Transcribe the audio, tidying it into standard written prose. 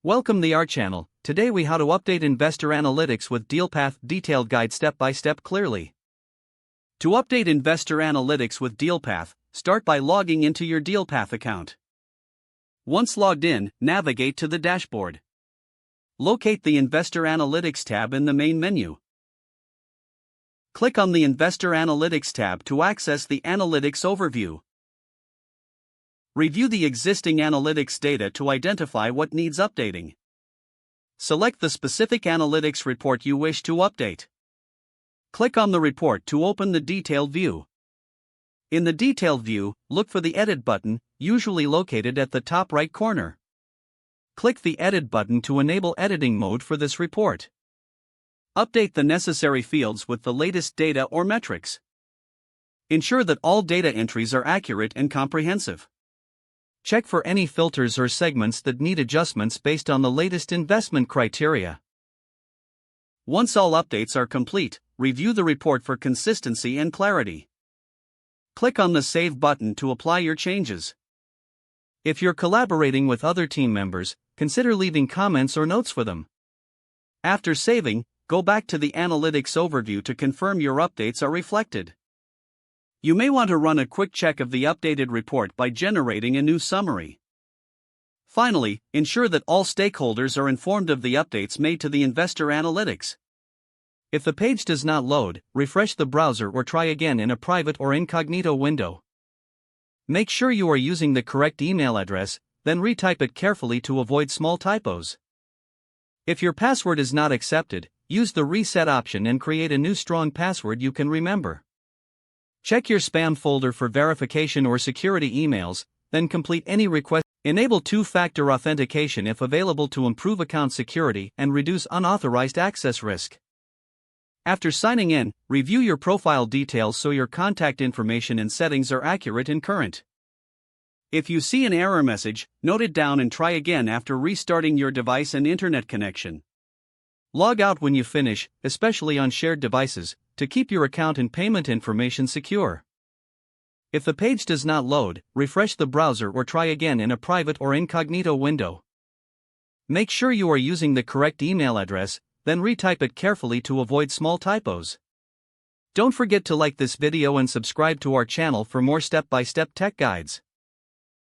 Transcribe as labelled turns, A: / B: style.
A: Welcome the our channel. Today we how to update investor analytics with Dealpath detailed guide step by step clearly. To update investor analytics with Dealpath, start by logging into your Dealpath account. Once logged in, navigate to the dashboard. Locate the Investor Analytics tab in the main menu. Click on the Investor Analytics tab to access the Analytics overview. Review the existing analytics data to identify what needs updating. Select the specific analytics report you wish to update. Click on the report to open the detailed view. In the detailed view, look for the Edit button, usually located at the top right corner. Click the Edit button to enable editing mode for this report. Update the necessary fields with the latest data or metrics. Ensure that all data entries are accurate and comprehensive. Check for any filters or segments that need adjustments based on the latest investment criteria. Once all updates are complete, review the report for consistency and clarity. Click on the Save button to apply your changes. If you're collaborating with other team members, consider leaving comments or notes for them. After saving, go back to the Analytics overview to confirm your updates are reflected. You may want to run a quick check of the updated report by generating a new summary. Finally, ensure that all stakeholders are informed of the updates made to the Investor Analytics. If the page does not load, refresh the browser or try again in a private or incognito window. Make sure you are using the correct email address, then retype it carefully to avoid small typos. If your password is not accepted, use the reset option and create a new strong password you can remember. Check your spam folder for verification or security emails, then complete any request. Enable two-factor authentication if available to improve account security and reduce unauthorized access risk. After signing in, review your profile details so your contact information and settings are accurate and current. If you see an error message, note it down and try again after restarting your device and internet connection. Log out when you finish, especially on shared devices, to keep your account and payment information secure. If the page does not load, refresh the browser or try again in a private or incognito window. Make sure you are using the correct email address, then retype it carefully to avoid small typos. Don't forget to like this video and subscribe to our channel for more step-by-step tech guides.